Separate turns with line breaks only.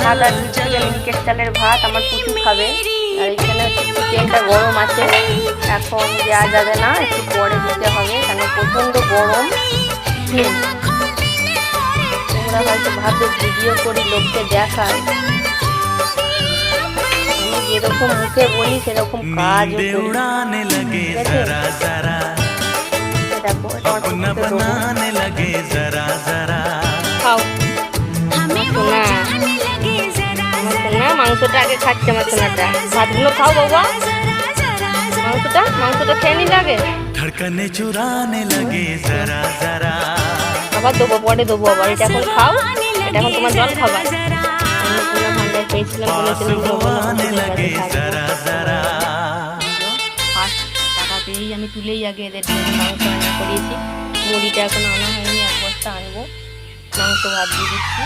ভাত আর দিচ্ছি মিনিকেট চালের ভাত। আমার পুচু খাবে। আর এখানে চিকেনটা গরম আছে, এখন দেওয়া যাবে না, একটু পরে দিতে হবে, কারণ প্রচণ্ড গরম। তোমরা হয়তো ভাববে ভিডিও করি লোককে দেখায়, আমি যেরকম মুখে বলি সেরকম কাজও করি। দেখো খাও সোনা, মাংসটা আগে খাচ্ছে আমার সোনাটা। ভাতগুলো খাও বাবা, মাংসটা খেয়ে নিলে আগে, আবার দেবো পরে দেবো আবার। এটা এখন খাও, এটা এখন তোমার জল খাবার। আমি পুরো ভান্ডার পেয়েছিলাম, বলেছিলাম টাকা পেয়েই আমি তুলেই আগে এদের মাংস রান্না করিয়েছি। মুড়িটা এখন আনা হয়নি, এক বস্তা আনবো। মাংস ভাত দিয়ে দিচ্ছি।